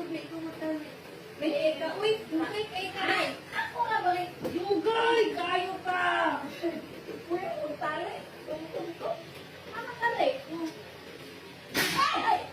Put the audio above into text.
May kumatali. May eka. Uy, may eka na eh. Ako nga ba? Yugay! Kayo ka! Uy, ang tali. Ang tali. Ang tali. Ay!